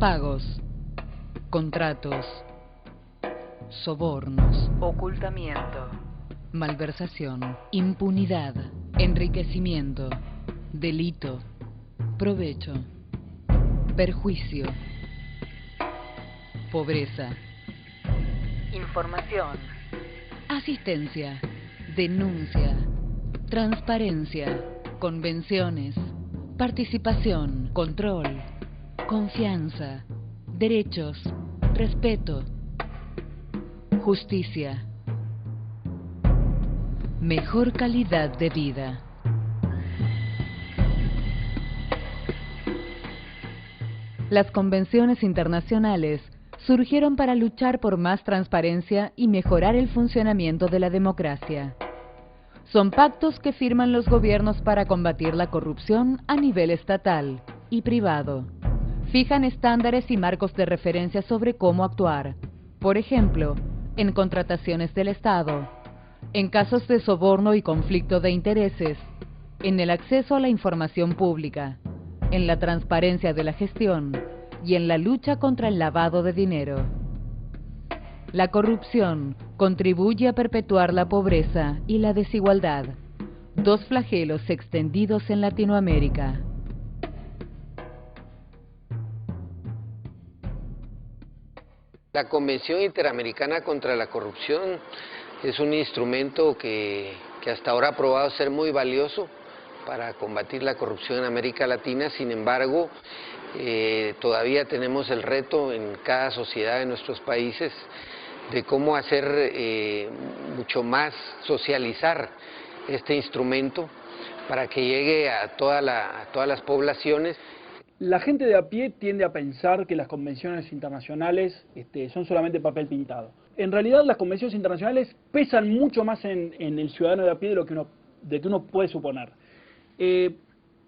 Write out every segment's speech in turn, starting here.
Pagos, contratos, sobornos, ocultamiento, malversación, impunidad, enriquecimiento, delito, provecho, perjuicio, pobreza, información, asistencia, denuncia, transparencia, convenciones, participación, control, confianza, derechos, respeto, justicia, mejor calidad de vida. Las convenciones internacionales surgieron para luchar por más transparencia y mejorar el funcionamiento de la democracia. Son pactos que firman los gobiernos para combatir la corrupción a nivel estatal y privado. Fijan estándares y marcos de referencia sobre cómo actuar, por ejemplo, en contrataciones del Estado, en casos de soborno y conflicto de intereses, en el acceso a la información pública, en la transparencia de la gestión y en la lucha contra el lavado de dinero. La corrupción contribuye a perpetuar la pobreza y la desigualdad, dos flagelos extendidos en Latinoamérica. La Convención Interamericana contra la Corrupción es un instrumento que hasta ahora ha probado ser muy valioso para combatir la corrupción en América Latina. Sin embargo, todavía tenemos el reto en cada sociedad de nuestros países de cómo hacer mucho más socializar este instrumento para que llegue a todas las poblaciones. La gente de a pie tiende a pensar que las convenciones internacionales son solamente papel pintado. En realidad las convenciones internacionales pesan mucho más en el ciudadano de a pie de que uno puede suponer.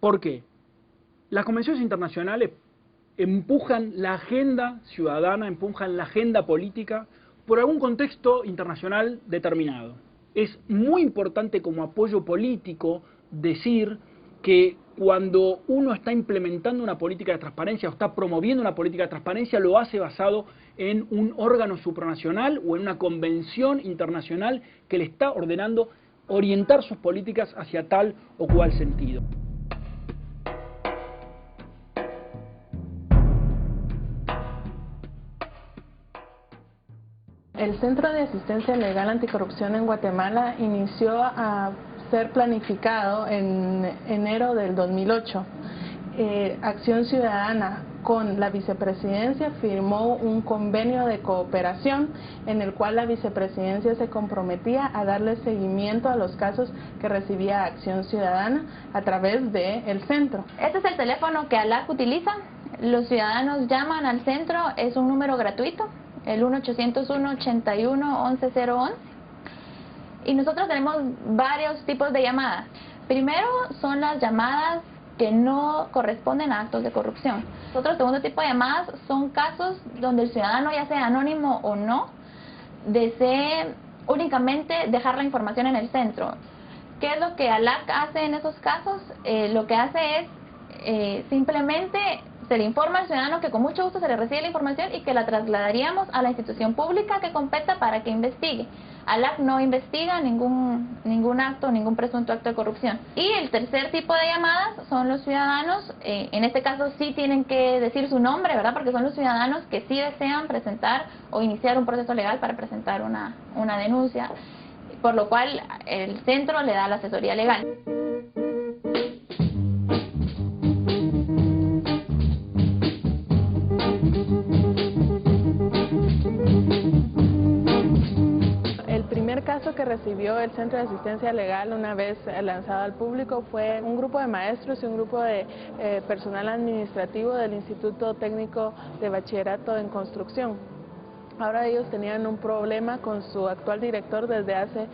¿Por qué? Las convenciones internacionales empujan la agenda ciudadana, empujan la agenda política por algún contexto internacional determinado. Es muy importante como apoyo político decir que cuando uno está implementando una política de transparencia o está promoviendo una política de transparencia, lo hace basado en un órgano supranacional o en una convención internacional que le está ordenando orientar sus políticas hacia tal o cual sentido. El Centro de Asistencia Legal Anticorrupción en Guatemala inició a ser planificado en enero del 2008. Acción Ciudadana con la vicepresidencia firmó un convenio de cooperación en el cual la vicepresidencia se comprometía a darle seguimiento a los casos que recibía Acción Ciudadana a través del centro. Este es el teléfono que ALAC utiliza. Los ciudadanos llaman al centro, es un número gratuito, el 1-801-81-11011. Y nosotros tenemos varios tipos de llamadas. Primero son las llamadas que no corresponden a actos de corrupción. Otro segundo tipo de llamadas son casos donde el ciudadano, ya sea anónimo o no, desee únicamente dejar la información en el centro. ¿Qué es lo que ALAC hace en esos casos? Lo que hace es simplemente se le informa al ciudadano que con mucho gusto se le recibe la información y que la trasladaríamos a la institución pública que competa para que investigue. ALAC no investiga ningún acto, ningún presunto acto de corrupción. Y el tercer tipo de llamadas son los ciudadanos, en este caso sí tienen que decir su nombre, ¿verdad? Porque son los ciudadanos que sí desean presentar o iniciar un proceso legal para presentar una denuncia, por lo cual el centro le da la asesoría legal. El primer caso que recibió el Centro de Asistencia Legal una vez lanzado al público fue un grupo de maestros y un grupo de personal administrativo del Instituto Técnico de Bachillerato en Construcción. Ahora ellos tenían un problema con su actual director desde hace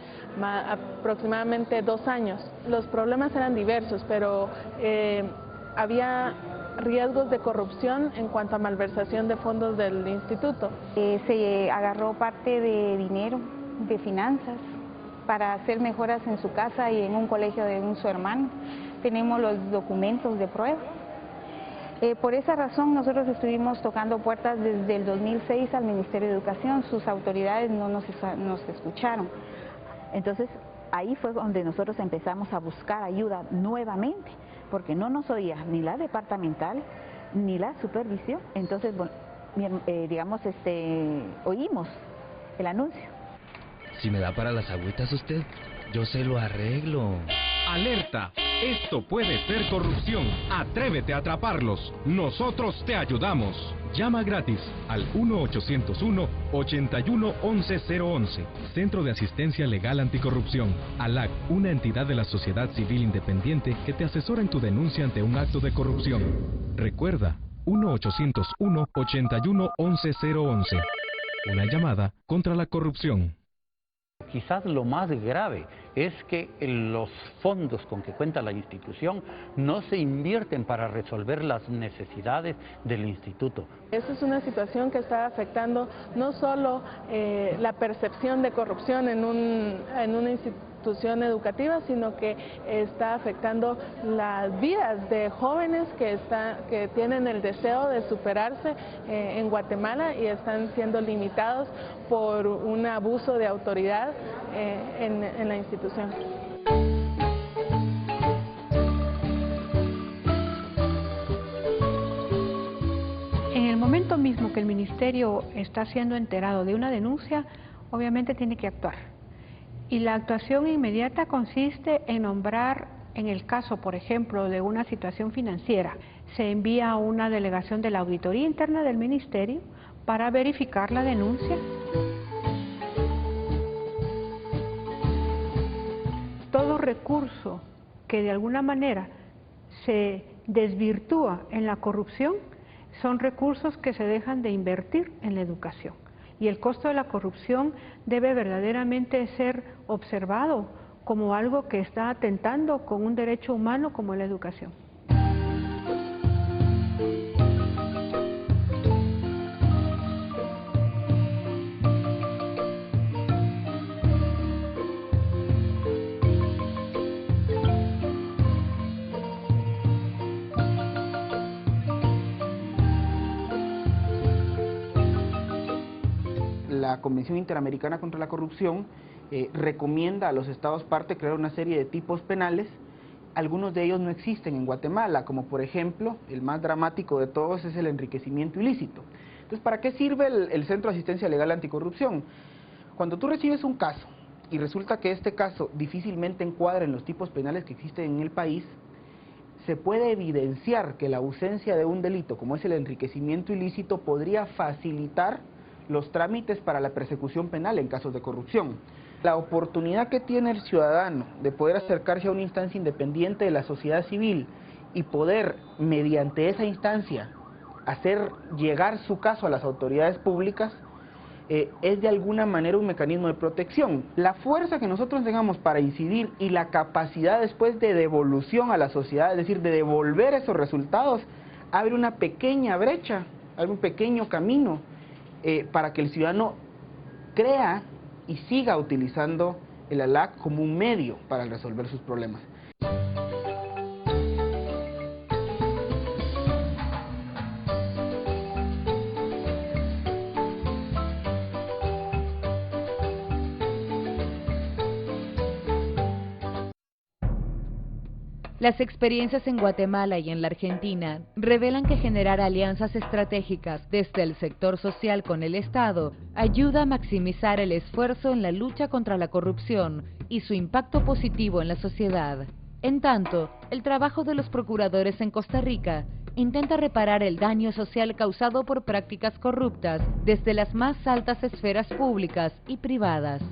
aproximadamente 2 años. Los problemas eran diversos, pero había riesgos de corrupción en cuanto a malversación de fondos del instituto. Se agarró parte de dinero, de finanzas, para hacer mejoras en su casa y en un colegio de su hermano. Tenemos los documentos de prueba. Por esa razón nosotros estuvimos tocando puertas desde el 2006 al Ministerio de Educación, sus autoridades no nos escucharon. Entonces ahí fue donde nosotros empezamos a buscar ayuda nuevamente, porque no nos oía ni la departamental ni la supervisión. Entonces, bueno, oímos el anuncio. Si me da para las agüitas usted, yo se lo arreglo. ¡Alerta! Esto puede ser corrupción. Atrévete a atraparlos. Nosotros te ayudamos. Llama gratis al 1-801-81-11-011. Centro de Asistencia Legal Anticorrupción. ALAC, una entidad de la sociedad civil independiente que te asesora en tu denuncia ante un acto de corrupción. Recuerda, 1-801-81-11-011. Una llamada contra la corrupción. Quizás lo más grave es que los fondos con que cuenta la institución no se invierten para resolver las necesidades del instituto. Esa es una situación que está afectando no solo la percepción de corrupción en una institución educativa, sino que está afectando las vidas de jóvenes que tienen el deseo de superarse en Guatemala y están siendo limitados por un abuso de autoridad en la institución. En el momento mismo que el ministerio está siendo enterado de una denuncia, obviamente tiene que actuar. Y la actuación inmediata consiste en nombrar, en el caso, por ejemplo, de una situación financiera, se envía una delegación de la auditoría interna del ministerio para verificar la denuncia. Todo recurso que de alguna manera se desvirtúa en la corrupción son recursos que se dejan de invertir en la educación. Y el costo de la corrupción debe verdaderamente ser observado como algo que está atentando con un derecho humano como la educación. La Convención Interamericana contra la Corrupción recomienda a los estados parte crear una serie de tipos penales. Algunos de ellos no existen en Guatemala, como por ejemplo, el más dramático de todos es el enriquecimiento ilícito. Entonces, ¿para qué sirve el Centro de Asistencia Legal Anticorrupción? Cuando tú recibes un caso y resulta que este caso difícilmente encuadra en los tipos penales que existen en el país, se puede evidenciar que la ausencia de un delito como es el enriquecimiento ilícito podría facilitar los trámites para la persecución penal en casos de corrupción. La oportunidad que tiene el ciudadano de poder acercarse a una instancia independiente de la sociedad civil y poder, mediante esa instancia, hacer llegar su caso a las autoridades públicas, es de alguna manera un mecanismo de protección. La fuerza que nosotros tengamos para incidir y la capacidad después de devolución a la sociedad, es decir, de devolver esos resultados, abre una pequeña brecha, abre un pequeño camino para que el ciudadano crea y siga utilizando el ALAC como un medio para resolver sus problemas. Las experiencias en Guatemala y en la Argentina revelan que generar alianzas estratégicas desde el sector social con el Estado ayuda a maximizar el esfuerzo en la lucha contra la corrupción y su impacto positivo en la sociedad. En tanto, el trabajo de los procuradores en Costa Rica intenta reparar el daño social causado por prácticas corruptas desde las más altas esferas públicas y privadas.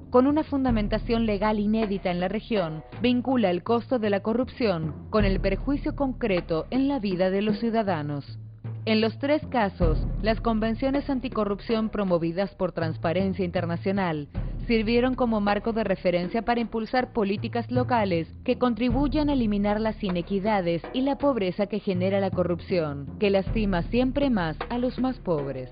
Con una fundamentación legal inédita en la región, vincula el costo de la corrupción con el perjuicio concreto en la vida de los ciudadanos. En los tres casos, las convenciones anticorrupción promovidas por Transparencia Internacional sirvieron como marco de referencia para impulsar políticas locales que contribuyan a eliminar las inequidades y la pobreza que genera la corrupción, que lastima siempre más a los más pobres.